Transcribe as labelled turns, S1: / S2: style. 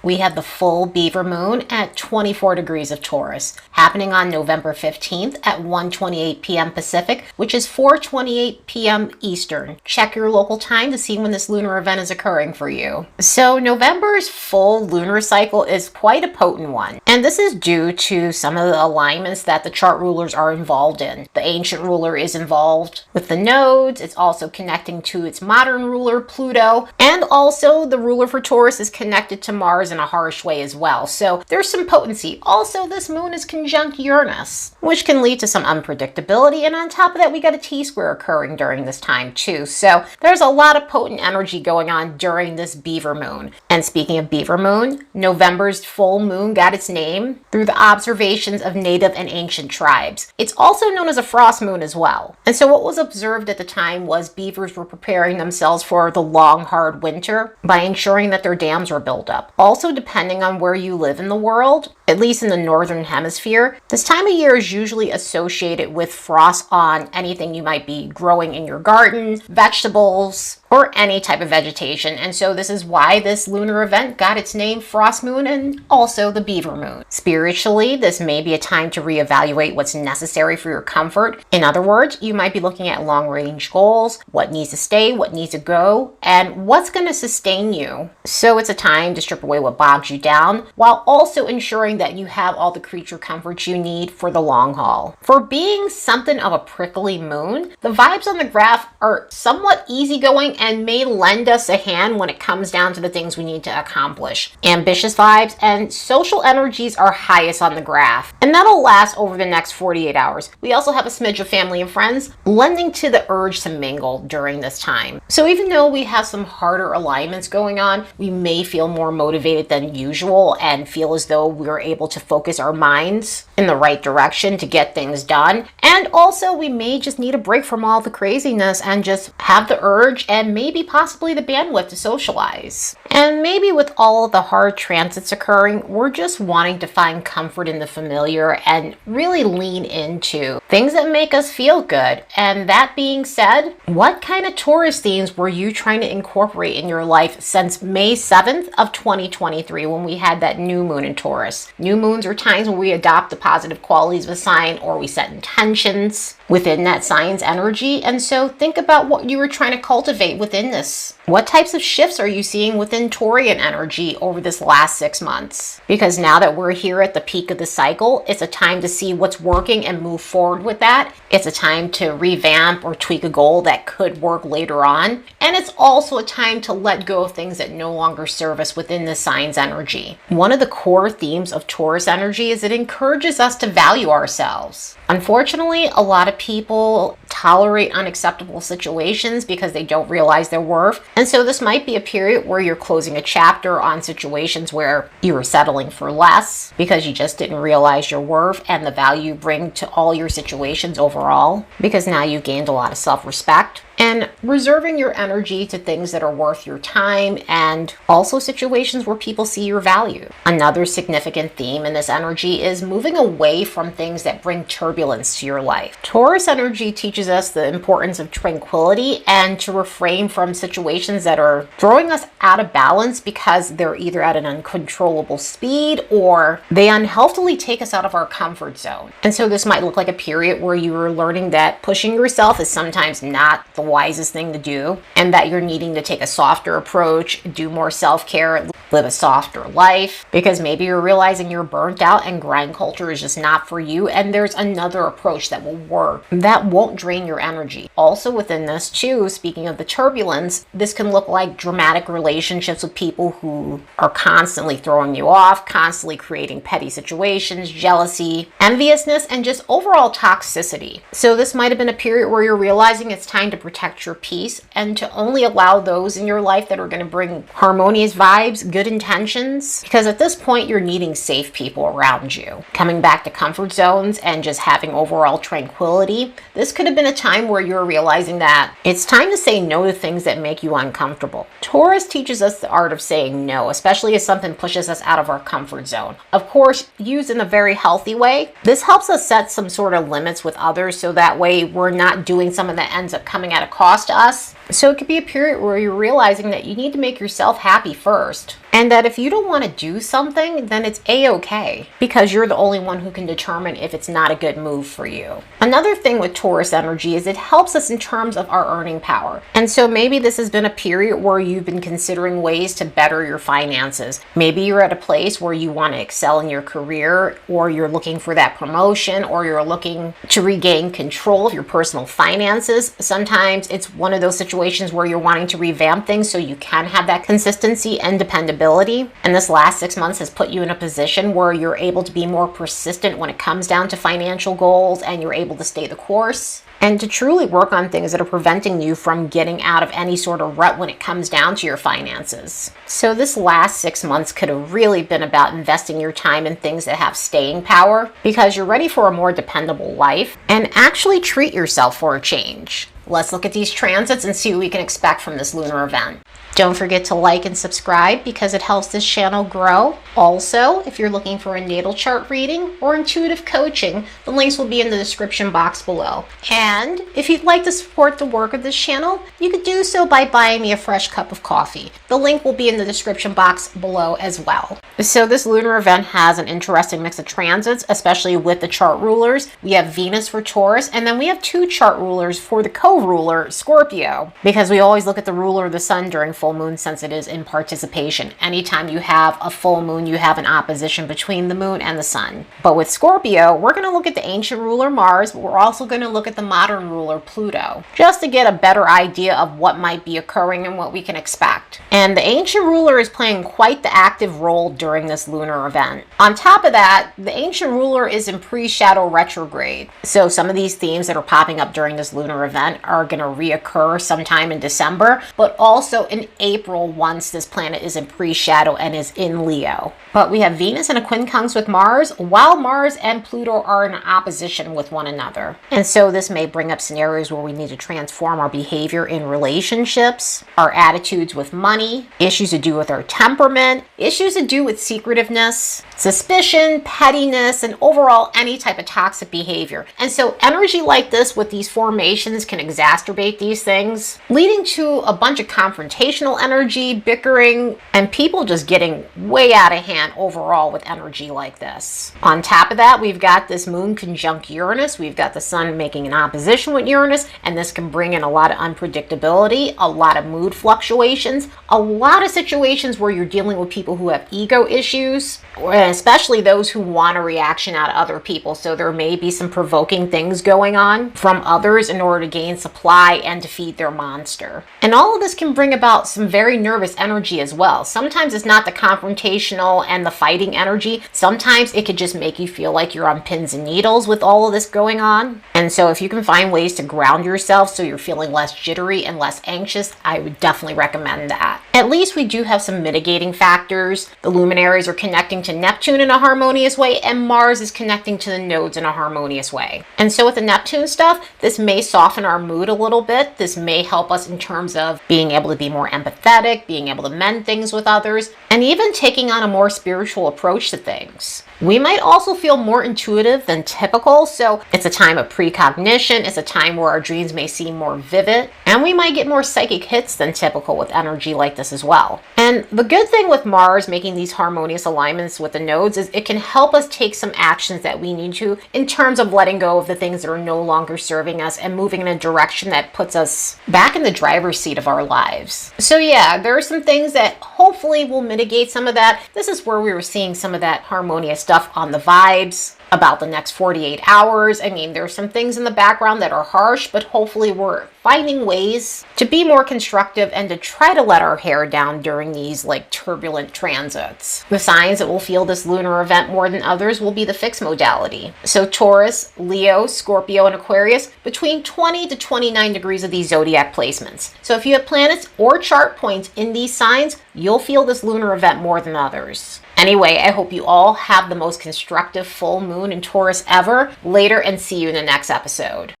S1: we have the full Beaver moon at 24 degrees of Taurus, happening on November 15th at 1:28 p.m. Pacific, which is 4:28 p.m. Eastern. Check your local time to see when this lunar event is occurring for you. So November's full lunar cycle is quite a potent one, and this is due to some of the alignments that the chart rulers are involved in. The ancient ruler is involved with the nodes. It's also connecting to its modern ruler, Pluto, and also the ruler for Taurus is connected to Mars in a harsh way as well. So there's some potency. Also, this moon is conjunct Uranus, which can lead to some unpredictability. And on top of that, we got a T-square occurring during this time too. So there's a lot of potent energy going on during this Beaver moon. And speaking of Beaver moon, November's full moon got its name through the observations of native and ancient tribes. It's also known as a frost moon as well. And so what was observed at the time was beavers were preparing themselves for the long, hard winter by ensuring that their dams were built up. Also, depending on where you live in the world, at least in the northern hemisphere, this time of year is usually associated with frost on anything you might be growing in your garden, vegetables, or any type of vegetation. And so this is why this lunar event got its name, Frost Moon, and also the Beaver Moon. Spiritually, this may be a time to reevaluate what's necessary for your comfort. In other words, you might be looking at long-range goals, what needs to stay, what needs to go, and what's going to sustain you. So it's a time to strip away what bogs you down, while also ensuring that you have all the creature comforts you need for the long haul. For being something of a prickly moon, the vibes on the graph are somewhat easygoing and may lend us a hand when it comes down to the things we need to accomplish. Ambitious vibes and social energies are highest on the graph, and that'll last over the next 48 hours. We also have a smidge of family and friends, lending to the urge to mingle during this time. So even though we have some harder alignments going on, we may feel more motivated than usual and feel as though we're able to focus our minds in the right direction to get things done. And also, we may just need a break from all the craziness and just have the urge and maybe possibly the bandwidth to socialize. And maybe with all of the hard transits occurring, we're just wanting to find comfort in the familiar and really lean into things that make us feel good. And that being said, what kind of Taurus themes were you trying to incorporate in your life since May 7th of 2023 when we had that new moon in Taurus? New moons are times when we adopt the positive qualities of a sign or we set intentions within that sign's energy. And so think about what you were trying to cultivate within this. What types of shifts are you seeing within Taurian energy over this last 6 months? Because now that we're here at the peak of the cycle, it's a time to see what's working and move forward with that. It's a time to revamp or tweak a goal that could work later on. And it's also a time to let go of things that no longer serve us within the sign's energy. One of the core themes of Taurus energy is it encourages us to value ourselves. Unfortunately, a lot of people tolerate unacceptable situations because they don't realize their worth. And so this might be a period where you're closing a chapter on situations where you were settling for less because you just didn't realize your worth and the value you bring to all your situations overall, because now you've gained a lot of self-respect. And reserving your energy to things that are worth your time and also situations where people see your value. Another significant theme in this energy is moving away from things that bring turbulence to your life. Taurus energy teaches us the importance of tranquility and to refrain from situations that are throwing us out of balance because they're either at an uncontrollable speed or they unhealthily take us out of our comfort zone. And so this might look like a period where you are learning that pushing yourself is sometimes not the wisest thing to do, and that you're needing to take a softer approach, do more self-care, live a softer life, because maybe you're realizing you're burnt out and grind culture is just not for you, and there's another approach that will work that won't drain your energy. Also within this too, speaking of the turbulence, this can look like dramatic relationships with people who are constantly throwing you off, constantly creating petty situations, jealousy, enviousness, and just overall toxicity. So this might have been a period where you're realizing it's time to protect your peace and to only allow those in your life that are going to bring harmonious vibes, good intentions, because at this point you're needing safe people around you. Coming back to comfort zones and just having overall tranquility, this could have been a time where you're realizing that it's time to say no to things that make you uncomfortable. Taurus teaches us the art of saying no, especially if something pushes us out of our comfort zone. Of course, used in a very healthy way, this helps us set some sort of limits with others so that way we're not doing something that ends up coming at a cost to us. So it could be a period where you're realizing that you need to make yourself happy first. And that if you don't want to do something, then it's a-okay, because you're the only one who can determine if it's not a good move for you. Another thing with Taurus energy is it helps us in terms of our earning power. And so maybe this has been a period where you've been considering ways to better your finances. Maybe you're at a place where you want to excel in your career, or you're looking for that promotion, or you're looking to regain control of your personal finances. Sometimes it's one of those situations where you're wanting to revamp things so you can have that consistency and dependability. And this last 6 months has put you in a position where you're able to be more persistent when it comes down to financial goals, and you're able to stay the course and to truly work on things that are preventing you from getting out of any sort of rut when it comes down to your finances. So this last 6 months could have really been about investing your time in things that have staying power, because you're ready for a more dependable life and actually treat yourself for a change. Let's look at these transits and see what we can expect from this lunar event. Don't forget to like and subscribe because it helps this channel grow. Also, if you're looking for a natal chart reading or intuitive coaching, the links will be in the description box below. And if you'd like to support the work of this channel, you could do so by buying me a fresh cup of coffee. The link will be in the description box below as well. So this lunar event has an interesting mix of transits, especially with the chart rulers. We have Venus for Taurus, and then we have 2 chart rulers for the co-ruler, Scorpio, because we always look at the ruler of the sun during full moon, since it is in participation. Anytime you have a full moon, you have an opposition between the moon and the sun. But with Scorpio, we're going to look at the ancient ruler Mars, but we're also going to look at the modern ruler Pluto, just to get a better idea of what might be occurring and what we can expect. And the ancient ruler is playing quite the active role during this lunar event. On top of that, the ancient ruler is in pre-shadow retrograde. So some of these themes that are popping up during this lunar event are going to reoccur sometime in December, but also in April once this planet is in pre-shadow and is in Leo. But we have Venus in a quincunx with Mars, while Mars and Pluto are in opposition with one another. And so this may bring up scenarios where we need to transform our behavior in relationships, our attitudes with money, issues to do with our temperament, issues to do with secretiveness, suspicion, pettiness, and overall any type of toxic behavior. And so energy like this with these formations can exacerbate these things, leading to a bunch of confrontational energy, bickering, and people just getting way out of hand overall with energy like this. On top of that, we've got this moon conjunct Uranus. We've got the sun making an opposition with Uranus, and this can bring in a lot of unpredictability, a lot of mood fluctuations, a lot of situations where you're dealing with people who have ego issues, and especially those who want a reaction out of other people. So there may be some provoking things going on from others in order to gain supply and to feed their monster. And all of this can bring about some very nervous energy as well. Sometimes it's not the confrontational and the fighting energy. Sometimes it could just make you feel like you're on pins and needles with all of this going on. And so if you can find ways to ground yourself so you're feeling less jittery and less anxious, I would definitely recommend that. At least we do have some mitigating factors. The luminaries are connecting to Neptune in a harmonious way, and Mars is connecting to the nodes in a harmonious way. And so with the Neptune stuff, this may soften our mood a little bit. This may help us in terms of being able to be more empathetic, being able to mend things with others, and even taking on a more spiritual approach to things. We might also feel more intuitive than typical, so it's a time of precognition, it's a time where our dreams may seem more vivid, and we might get more psychic hits than typical with energy like this as well. And the good thing with Mars making these harmonious alignments with the nodes is it can help us take some actions that we need to in terms of letting go of the things that are no longer serving us and moving in a direction that puts us back in the driver's seat of our lives. So yeah, there are some things that hopefully will mitigate some of that. This is where we were seeing some of that harmonious stuff on the vibes about the next 48 hours. I mean, there's some things in the background that are harsh, but hopefully we're finding ways to be more constructive and to try to let our hair down during these like turbulent transits. The signs that will feel this lunar event more than others will be the fixed modality. So Taurus, Leo, Scorpio, and Aquarius, between 20 to 29 degrees of these zodiac placements. So if you have planets or chart points in these signs, you'll feel this lunar event more than others. Anyway, I hope you all have the most constructive full moon in Taurus ever. Later, and see you in the next episode.